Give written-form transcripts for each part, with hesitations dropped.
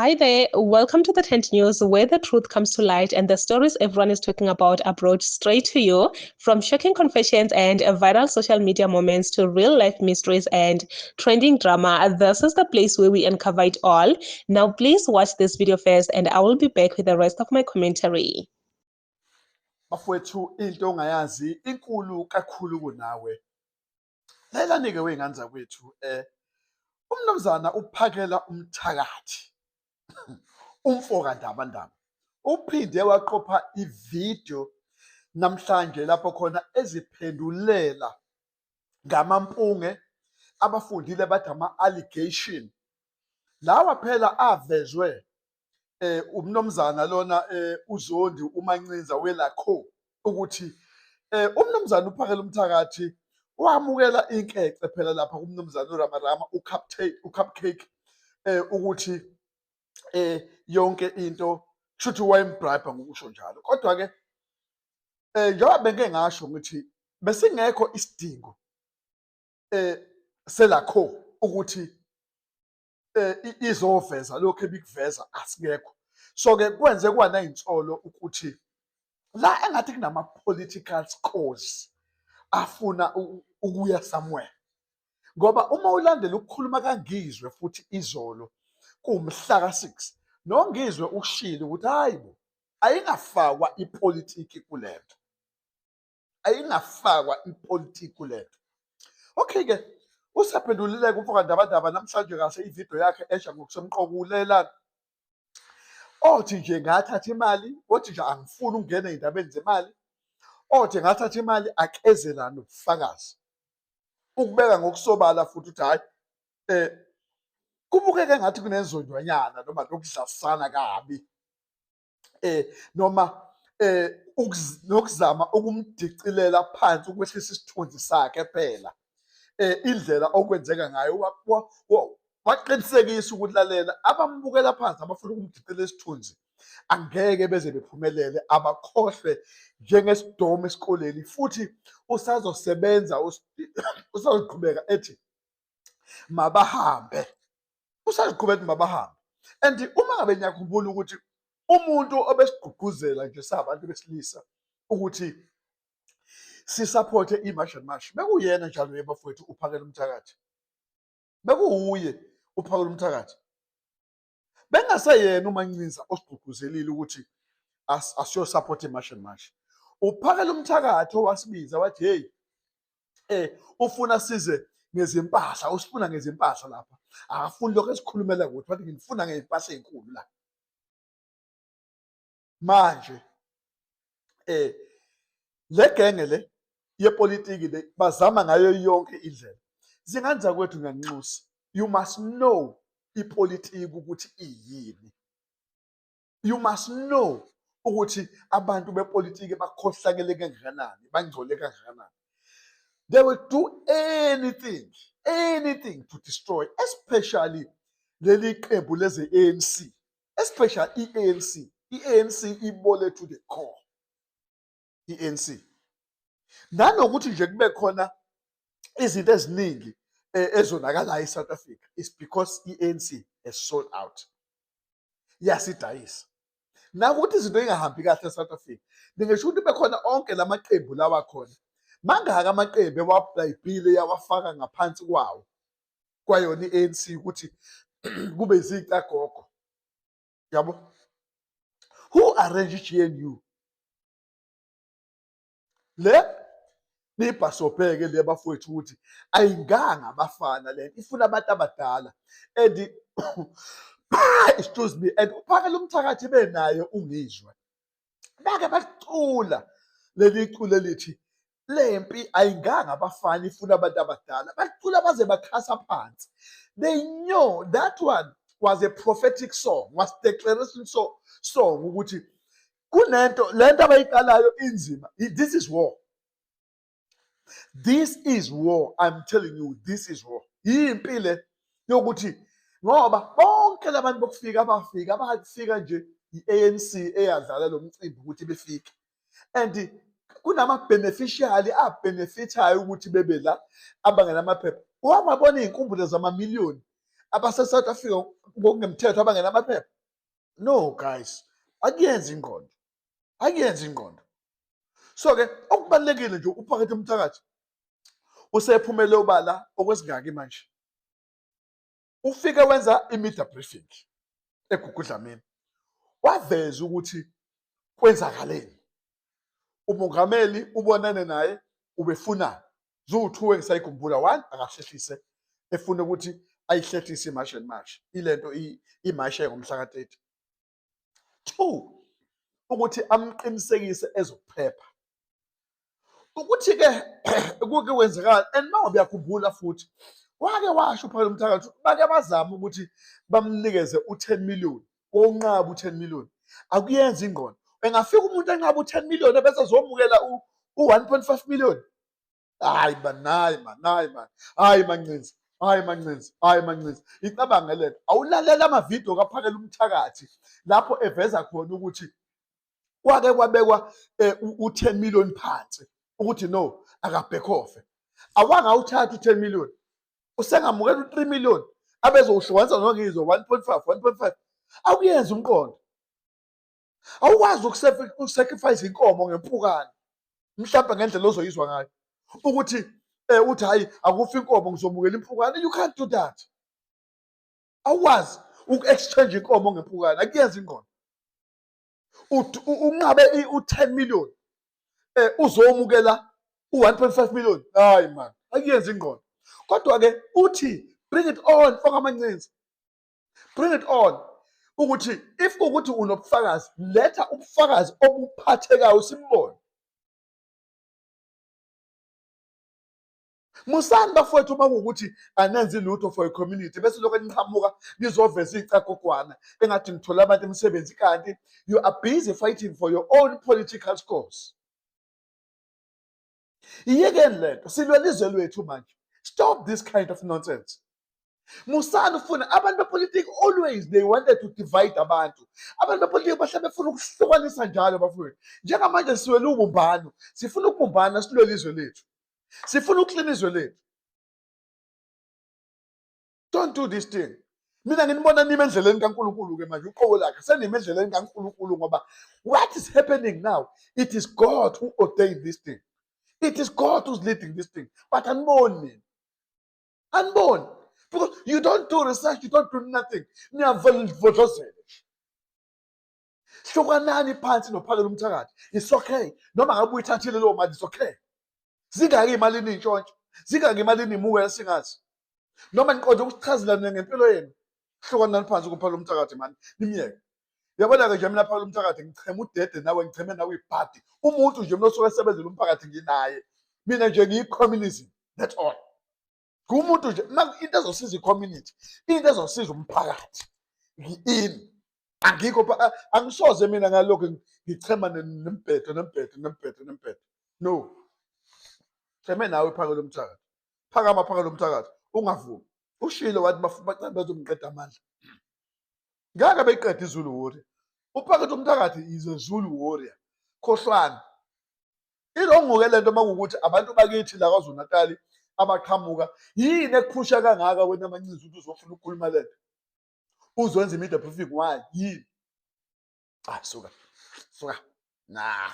Hi there, welcome to the Tent News, where the truth comes to light and the stories everyone is talking about are brought straight to you. From shocking confessions and viral social media moments to real life mysteries and trending drama, this is the place where we uncover it all. Now, please watch this video first, and I will be back with the rest of my commentary. Bafowethu into ongayazi inkulu kakhulu kunawe. Lalelani-ke wey'ngane zakwethu umnumzana uphakela umthakathi umfoka ndabandaba uphinde waqopha ividiyo namhlanje lapho khona eziphendulela ngamampunge abafundile bathi ama-allegation lawa phela avezwe umnumzana lona uZondi uMancinza welakho ukuthi umnumzana uphakela umthakathi wamukela inkece phela lapha kumnumzana uRamarama uCupcake ukuthi yonke into kushuthi wayembribe ngokusho njalo. Kodwa-ke njengoba bengeke ngasho ukuthi besingekho isidingo selakho ukuthi izoveza lokho ebikuveza asingekho. So-ke kwenze kwanay'nsolo ukuthi la engathi kunama-political scores afuna ukuya somewhere, ngoba uma ulandela ukukhuluma kaNgizwe futhi izolo kuwumhla ka-6 noNgizwe ushilo ukuthi hayi bo ayingafakwa ipolitiki kulento, ayingafakwa ipolitiki kulento. Okay-ke usaphendulileke umfoka ndabandaba namhlanje kahle ividiyo yakhe esha ngokusemqoka ulelana othi nje ngathatha imali, othi nje angifuni ukungena ey'ndabeni zemali, othi ngathatha imali akezela nobufakazi ukubeka ngokusobala futhi ukuthi hayi kubukeke ngathi kunenzonyanyana noma nokudlasana kabi noma nokuzama ukumdicilela phansi ukwehlisa isithunzi sakhe phela indlela okwenzeka ngayo waqinisekisa ukuthi lalela abambukela phansi abafuna ukumdicilela isithunzi angeke beze bephumelele, abakhohlwe njengesidomo esikoleni futhi usazosebenza usazoqhubeka ethi mabahambe, usazoqhubeka ethi mabahambe. And uma ngabe niyakhumbula ukuthi umuntu obesigqugquzela nje sabantu besilisa ukuthi sisapothe i-March and March bekuyena njalo yebafowethu uphakela umthakathi, bekuwuye uphakela umthakathi, bengaseyena uMancinza osigqugquzelile ukuthi asiyosapotha i-March and March. Uphakela umthakathi owasibiza wathi hey ufuna size ngezimpahla, usifuna ngezimpahla lapha, akafuni lokho esikhulumela ukuthi wathi ngifuna ngey'mpahla ey'nkulu la. Manje le genge le yepolitiki le bazama ngayo yonke indlela. Zingane zakwethu ngiyanxusa, you must know ipolitiki ukuthi iyini, you must know ukuthi abantu bepolitiki bakhohlakele kangakanani, bangcole kangakanani. They will do anything to destroy, especially leli qembu leze ANC, especially i-ANC. I-ANC ibole to the core, i-ANC. Nanokuthi nje kube khona izinto eziningi ezonakalayo eSouth Africa is because i-ANC has sold out, yasidayisa. Nakuthi izinto ingahambi kahle eSouth Africa, ningesho ukuthi bekhona onke lamaqembu lawa khona mangaka amaqembu ewabhayibhile yawafaka ngaphansi kwawo kwayona i-ANC ukuthi kube izicagogo, yabo. Who arranged GNU? Le nibhasobheke le bafowethu ukuthi ayinganga abafana le ifuna abantu abadala and excuse me, and uphakela umthakathi benayo ungizwe bake bacula leli culo elithi lempi ayinganga abafana ifuna abantu abadala, bacula baze bakhasa phansi. They know that one was a prophetic song, was declaration song ukuthi kunento lento abayiqalayo inzima. This is war, this is war, I'm telling you, this is war. Yimpile yokuthi ngoba bonke labantu bokufika abafika nje i-ANC eyadlala lo mcimbi ukuthi befike, and kunama-beneficiary abenefithayo ukuthi bebe la abangenamaphepha. Wababona iy'nkumbulo zamamiliyoni abase-South Africa ngokungemthetho abangenamaphepha? No guys, akuyenzi ingqondo, akuyenzi ingqondo. So-ke okubalulekile nje uphakathi umthakathi usephumele ubala okwesingaki manje. Ufike wenza i-media briefing eGugudlamini, waveza ukuthi kwenzakaleni. Umongameli ubonane naye, ubefuna ziwu-2 engisayikhumbula. 1, akahlehlise, efuna ukuthi ayihlehlise imashi and march, ilento imashi ngomhla ka-30. 2, ukuthi amqinisekise ezokuphepha. Ukuthi-ke kuke wenzekala, and uma uyakhumbula futhi wake washo uphakathi umthakathi bake bazama ukuthi bamnikeze u-10 million, wonqaba u-10 million. Akuyenzi ingqondo. Engafika umuntu enqaba u-10 million ebese azomukela u-1.5 million. Hayi man, hayi Mancinzi, hayi Mancinzi. Icabanga lento, awulalela amavidiyo kaphakela umthakathi lapho eveza khona ukuthi kwake kwabekwa u-10 million phansi ukuthi no, akabhekhofe. Awangawuthatha u-10 million, usengamukela u-3 million abezowuhlukanisa nongizwe 1.5. Akuyenzi umqondo. Awukwazi ukusacrifice inkomo ngempukane mhlawumbe ngendlela ozoyizwa ngayo ukuthi uthi hayi akufi inkomo ngizomukela impukane. You can't do that. Awukwazi uku-exchange inkomo ngempukane, akuyenzi ingqondo. Unqabe u-10 million uzomukela u-1.5 million. Hayi man, akuyenzi ingqondo. Kodwa-ke uthi bring it on, Mfoka Mancinzi, bring it on. Ukuthi if ukuthi unobufakazi, letha ubufakazi obuphathekayo simbone. Musani bafowethu uma kuwukuthi anenzi lutho for a community bese lokho niqhamuka nizoveza icakogwana engathi ngithola abantu emsebenzi, kanti you are busy fighting for your own political scores. Iyekeni lento, silwela izwe lwethu manje. Stop this kind of nonsense. Musani ufuna abantu bepolitiki, always they wanted to divide abantu. Abantu bepolitiki bahlala befuna ukuhlukanisa njalo bafowethu. Njengamanje siwela ubumbano, sifuna ukubumbana silwela izwe lethu. Sifuna uklina izwe lethu. Don't do this thing. Mina nginibona nime endleleni kaNkulunkulu ke manje uqobo lakhe senime endleleni kaNkulunkulu ngoba what is happening now? It is God who ordained this thing. It is God who's leading this thing. But unborn. Because you don't do research, you don't do nothing. Niyavodlozela. Hlukanani phansi nophakela umthakathi. It's okay. Noma ngabe uyithathile leyo mali, it's okay. Zingaki imali inintshontsho, zingaki imali inimuka esingazi. Noma niqonde ukuchazela ngempilo yenu. Hlukanani phansi kuphakela umthakathi mani, nimyeke. Uyabona-ke nje mina phakela umthakathi ngichema udede nawe, ngicheme nawe ibhadi. Umuntu nje mina osuke esebenzela umphakathi nginaye. Mina nje ngiyi-communism, that's all. Kumuntu nje into ezosiza i-community, into ezosiza umphakathi ngi-ini. Angikho angisoze mina ngalokho ngichema nembhedo. No. Cheme nawe phakela umthakathi. Phakama phakela umthakathi, ungavumi. Ushilo wathi bacela bazomqeda amandla. Ngeke beyiqede iZulu warrior. Uphakathi umthakathi is a Zulu warrior. Khohlwana. Ilonguke lento makuwukuthi abantu bakithi la KwaZulu Natal abaqhamuka yini ekuphusha kangaka wena Mancinzi ukuthi uzofuna ukukhuluma lento. Uzwenza imedia briefing why? Yini? Suka. Nah.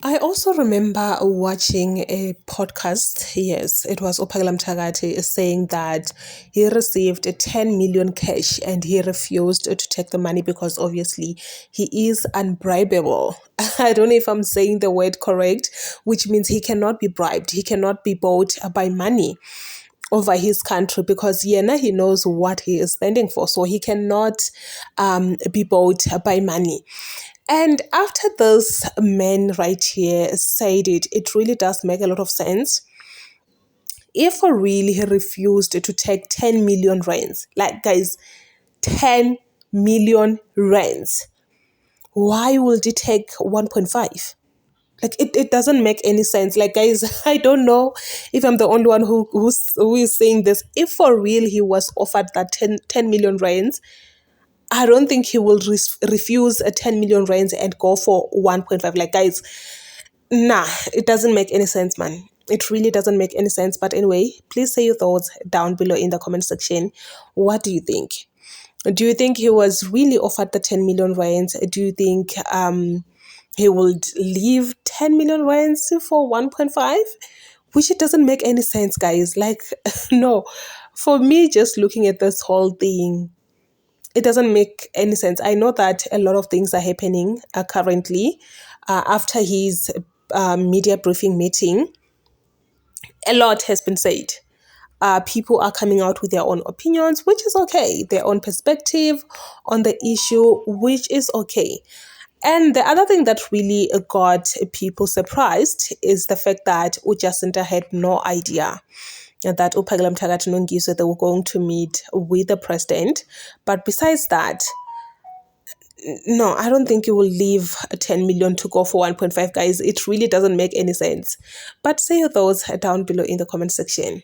I also remember watching a podcast. Yes, it was Uphakela Mthakathi saying that he received 10 million cash and he refused to take the money because obviously he is unbribable. I don't know if I'm saying the word correct, which means he cannot be bribed. He cannot be bought by money over his country because Yena, he knows what he is standing for. So he cannot be bought by money. And after this man right here said it, it really does make a lot of sense. If for real he refused to take 10 million rands, like guys, 10 million rands, why would he take 1.5? Like it doesn't make any sense. Like guys, I don't know if I'm the only one who is saying this. If for real he was offered that 10 million rands, I don't think he will refuse a 10 million rands and go for 1.5. Like guys, nah, it doesn't make any sense, man. It really doesn't make any sense. But anyway, please say your thoughts down below in the comment section. What do you think? Do you think he was really offered the 10 million rands? Do you think he would leave 10 million rands for 1.5? Which it doesn't make any sense, guys. Like, no. For me, just looking at this whole thing, it doesn't make any sense. I know that a lot of things are happening currently after his media briefing meeting. A lot has been said. People are coming out with their own opinions, which is okay, their own perspective on the issue, which is okay. And the other thing that really got people surprised is the fact that Ujacinta had no idea that Uphakela Mthakathi Nongiswe, they were going to meet with the president. But besides that, no, I don't think you will leave 10 million to go for 1.5, guys. It really doesn't make any sense. But say your thoughts down below in the comment section.